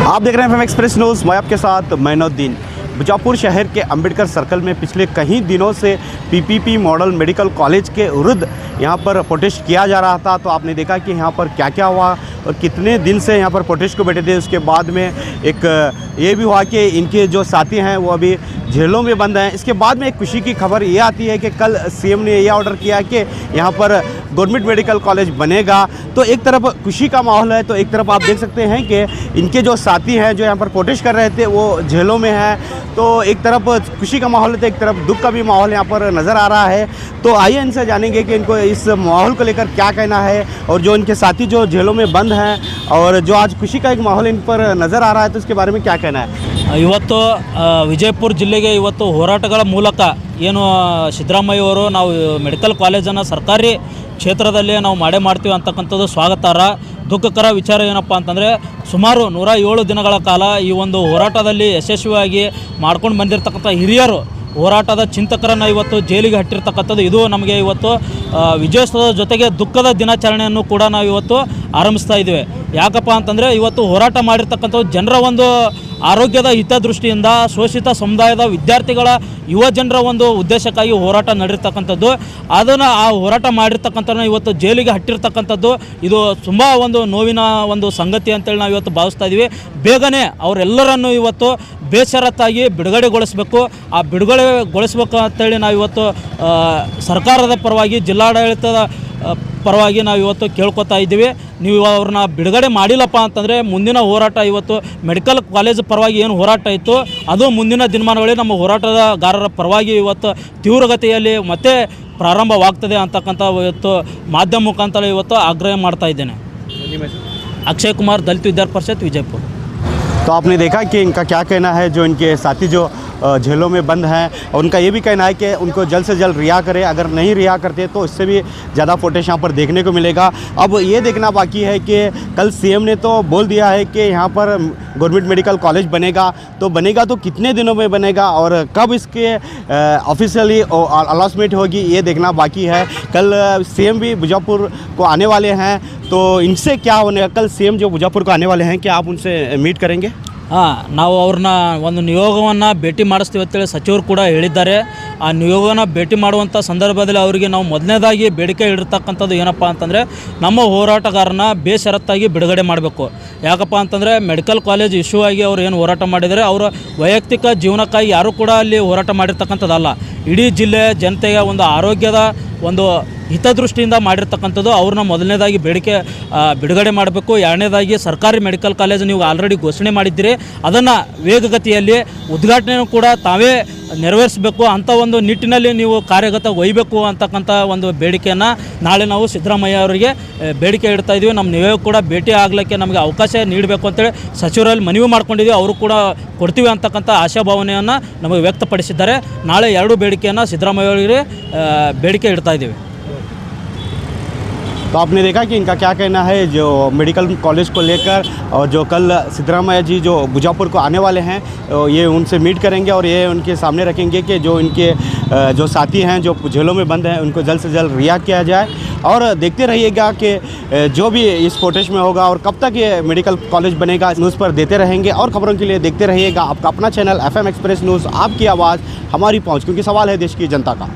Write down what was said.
आप देख रहे हैं एफएम एक्सप्रेस न्यूज़। मैं आपके साथ मैनुद्दीन। बीजापुर शहर के अंबेडकर सर्कल में पिछले कई दिनों से पीपीपी मॉडल मेडिकल कॉलेज के विरुद्ध यहाँ पर प्रोटेस्ट किया जा रहा था। तो आपने देखा कि यहाँ पर क्या क्या हुआ और कितने दिन से यहाँ पर प्रोटेस्ट को बैठे थे। उसके बाद में एक ये भी हुआ कि इनके जो साथी हैं वो अभी जेलों में बंद हैं। इसके बाद में एक खुशी की खबर ये आती है कि कल सीएम ने यह ऑर्डर किया कि यहाँ पर गवर्नमेंट मेडिकल कॉलेज बनेगा। तो एक तरफ खुशी का माहौल है, तो एक तरफ आप देख सकते हैं कि इनके जो साथी हैं जो यहाँ पर प्रोटेस्ट कर रहे थे वो जेलों में हैं। तो एक तरफ खुशी का माहौल है तो एक तरफ दुख का भी माहौल यहाँ पर नज़र आ रहा है। तो आइए इनसे जानेंगे कि इनको इस माहौल को लेकर क्या कहना है और जो इनके साथी जो जेलों में बंद हैं और जो आज खुशी का एक माहौल इन पर नज़र आ रहा है तो इसके बारे में क्या कहना है। ಇವತ್ತು ವಿಜಯಪುರ ಜಿಲ್ಲೆಗೆ ಇವತ್ತು ಹೋರಾಟಗಳ ಮೂಲಕ ಏನು ಸಿದ್ದರಾಮಯ್ಯ ಅವರು ನಾವು ಮೆಡಿಕಲ್ ಕಾಲೇಜನ್ನು ಸರ್ಕಾರಿ ಕ್ಷೇತ್ರದಲ್ಲಿ ನಾವು ಮಾಡ್ತೀವಿ ಅಂತಕ್ಕಂಥದ್ದು ಸ್ವಾಗತಾರ್ಹ. ದುಃಖಕರ ವಿಚಾರ ಏನಪ್ಪ ಅಂತಂದರೆ ಸುಮಾರು 107 ದಿನಗಳ ಕಾಲ ಈ ಒಂದು ಹೋರಾಟದಲ್ಲಿ ಯಶಸ್ವಿಯಾಗಿ ಮಾಡ್ಕೊಂಡು ಬಂದಿರತಕ್ಕಂಥ ಹಿರಿಯರು ಹೋರಾಟದ ಚಿಂತಕರನ್ನು ಇವತ್ತು ಜೈಲಿಗೆ ಹಟ್ಟಿರ್ತಕ್ಕಂಥದ್ದು ಇದು ನಮಗೆ ಇವತ್ತು ವಿಜಯೋತ್ಸವದ ಜೊತೆಗೆ ದುಃಖದ ದಿನಾಚರಣೆಯನ್ನು ಕೂಡ ನಾವು ಇವತ್ತು ಆರಂಭಿಸ್ತಾ ಇದ್ದೇವೆ. ಯಾಕಪ್ಪ ಅಂತಂದರೆ ಇವತ್ತು ಹೋರಾಟ ಮಾಡಿರ್ತಕ್ಕಂಥದ್ದು ಜನರ ಒಂದು ಆರೋಗ್ಯದ ಹಿತದೃಷ್ಟಿಯಿಂದ ಶೋಷಿತ ಸಮುದಾಯದ ವಿದ್ಯಾರ್ಥಿಗಳ ಯುವ ಜನರ ಒಂದು ಉದ್ದೇಶಕ್ಕಾಗಿ ಹೋರಾಟ ನಡೆರ್ತಕ್ಕಂಥದ್ದು. ಅದನ್ನು ಆ ಹೋರಾಟ ಮಾಡಿರ್ತಕ್ಕಂಥ ಇವತ್ತು ಜೈಲಿಗೆ ಹಟ್ಟಿರ್ತಕ್ಕಂಥದ್ದು ಇದು ತುಂಬ ಒಂದು ನೋವಿನ ಒಂದು ಸಂಗತಿ ಅಂತೇಳಿ ನಾವು ಇವತ್ತು ಭಾವಿಸ್ತಾ ಇದ್ದೀವಿ. ಬೇಗನೆ ಅವರೆಲ್ಲರನ್ನು ಇವತ್ತು ಬೇಷರತ್ತಾಗಿ ಬಿಡುಗಡೆಗೊಳಿಸಬೇಕು. ಆ ಬಿಡುಗಡೆಗೊಳಿಸಬೇಕು ಅಂತೇಳಿ ನಾವು ಇವತ್ತು ಸರ್ಕಾರದ ಪರವಾಗಿ ಜಿಲ್ಲಾಡಳಿತದ ಪರವಾಗಿ ನಾವು ಇವತ್ತು ಕೇಳ್ಕೊತಾ ಇದ್ದೀವಿ. ನೀವು ಅವ್ರನ್ನ ಬಿಡುಗಡೆ ಮಾಡಿಲ್ಲಪ್ಪ ಅಂತಂದರೆ ಮುಂದಿನ ಹೋರಾಟ ಇವತ್ತು ಮೆಡಿಕಲ್ ಕಾಲೇಜ್ ಪರವಾಗಿ ಏನು ಹೋರಾಟ ಇತ್ತು ಅದು ಮುಂದಿನ ದಿನಮಾನಗಳಲ್ಲಿ ನಮ್ಮ ಹೋರಾಟಗಾರರ ಪರವಾಗಿ ಇವತ್ತು ತೀವ್ರಗತಿಯಲ್ಲಿ ಮತ್ತೆ ಪ್ರಾರಂಭವಾಗ್ತದೆ ಅಂತಕ್ಕಂಥ ಇವತ್ತು ಮಾಧ್ಯಮ ಮುಖಾಂತರ ಇವತ್ತು ಆಗ್ರಹ ಮಾಡ್ತಾ ಇದ್ದೇನೆ. अक्षय कुमार दलित विद्यार्थी परिषद विजयपुर। तो आपने देखा कि इनका क्या कहना है, जो इनके साथी जो जेलों में बंद हैं और उनका ये भी कहना है कि उनको जल्द से जल्द रिहा करें। अगर नहीं रिहा करते तो इससे भी ज़्यादा प्रोटेस्ट यहाँ पर देखने को मिलेगा। अब ये देखना बाकी है कि कल सीएम ने तो बोल दिया है कि यहाँ पर गवर्नमेंट मेडिकल कॉलेज बनेगा, तो बनेगा तो कितने दिनों में बनेगा और कब इसके ऑफिशियली अनाउंसमेंट होगी ये देखना बाकी है। कल सीएम भी बीजापुर को आने वाले हैं, तो इनसे क्या होने, कल सीएम जो बीजापुर को आने वाले हैं क्या आप उनसे मीट करेंगे? ನಾವು ಅವ್ರನ್ನ ಒಂದು ನಿಯೋಗವನ್ನು ಭೇಟಿ ಮಾಡಿಸ್ತೀವಿ ಅಂತೇಳಿ ಸಚಿವರು ಕೂಡ ಹೇಳಿದ್ದಾರೆ. ಆ ನಿಯೋಗನ ಭೇಟಿ ಮಾಡುವಂಥ ಸಂದರ್ಭದಲ್ಲಿ ಅವರಿಗೆ ನಾವು ಮೊದಲನೇದಾಗಿ ಬೇಡಿಕೆ ಇಡಿರ್ತಕ್ಕಂಥದ್ದು ಏನಪ್ಪ ಅಂತಂದರೆ ನಮ್ಮ ಹೋರಾಟಗಾರನ ಬೇಷರತ್ತಾಗಿ ಬಿಡುಗಡೆ ಮಾಡಬೇಕು. ಯಾಕಪ್ಪ ಅಂತಂದರೆ ಮೆಡಿಕಲ್ ಕಾಲೇಜ್ ಇಶ್ಯೂ ಆಗಿ ಅವ್ರು ಏನು ಹೋರಾಟ ಮಾಡಿದರೆ ಅವರ ವೈಯಕ್ತಿಕ ಜೀವನಕ್ಕಾಗಿ ಯಾರೂ ಕೂಡ ಅಲ್ಲಿ ಹೋರಾಟ ಮಾಡಿರ್ತಕ್ಕಂಥದ್ದಲ್ಲ. ಇಡೀ ಜಿಲ್ಲೆಯ ಜನತೆಗೆ ಒಂದು ಆರೋಗ್ಯದ ಒಂದು ಹಿತದೃಷ್ಟಿಯಿಂದ ಮಾಡಿರ್ತಕ್ಕಂಥದ್ದು. ಅವ್ರನ್ನ ಮೊದಲನೇದಾಗಿ ಬಿಡುಗಡೆ ಮಾಡಬೇಕು. ಎರಡನೇದಾಗಿ ಸರ್ಕಾರಿ ಮೆಡಿಕಲ್ ಕಾಲೇಜ್ ನೀವು ಆಲ್ರೆಡಿ ಘೋಷಣೆ ಮಾಡಿದ್ದೀರಿ, ಅದನ್ನು ವೇಗಗತಿಯಲ್ಲಿ ಉದ್ಘಾಟನೆಯೂ ಕೂಡ ತಾವೇ ನೆರವೇರಿಸಬೇಕು. ಅಂಥ ಒಂದು ನಿಟ್ಟಿನಲ್ಲಿ ನೀವು ಕಾರ್ಯಗತ ಒಯ್ಯಬೇಕು ಅಂತಕ್ಕಂಥ ಒಂದು ಬೇಡಿಕೆಯನ್ನು ನಾಳೆ ನಾವು ಸಿದ್ದರಾಮಯ್ಯ ಅವರಿಗೆ ಬೇಡಿಕೆ ಇಡ್ತಾ ಇದ್ದೀವಿ. ನಮ್ಮ ನಿಯೋಗ ಕೂಡ ಭೇಟಿ ಆಗಲಿಕ್ಕೆ ನಮಗೆ ಅವಕಾಶ ನೀಡಬೇಕು ಅಂತೇಳಿ ಸಚಿವರಲ್ಲಿ ಮನವಿ ಮಾಡ್ಕೊಂಡಿದ್ದೀವಿ. ಅವರು ಕೂಡ ಕೊಡ್ತೀವಿ ಅಂತಕ್ಕಂಥ ಆಶಾಭಾವನೆಯನ್ನು ನಮಗೆ ವ್ಯಕ್ತಪಡಿಸಿದ್ದಾರೆ. ನಾಳೆ ಎರಡು ಬೇಡಿಕೆಯನ್ನು ಸಿದ್ದರಾಮಯ್ಯ ಅವರಿಗೆ ಬೇಡಿಕೆ ಇಡ್ತಾ ಇದ್ದೀವಿ. तो आपने देखा कि इनका क्या कहना है जो मेडिकल कॉलेज को लेकर, और जो कल सिद्धरामैया जी जो बीजापुर को आने वाले हैं ये उनसे मीट करेंगे और ये उनके सामने रखेंगे कि जो इनके जो साथी हैं जो जेलों में बंद हैं उनको जल्द से जल्द रिहा किया जाए। और देखते रहिएगा कि जो भी इस प्रोटेस्ट में होगा और कब तक ये मेडिकल कॉलेज बनेगा न्यूज़ पर देते रहेंगे। और खबरों के लिए देखते रहिएगा आपका अपना चैनल एफएम एक्सप्रेस न्यूज़, आपकी आवाज़ हमारी पहुँच, क्योंकि सवाल है देश की जनता का।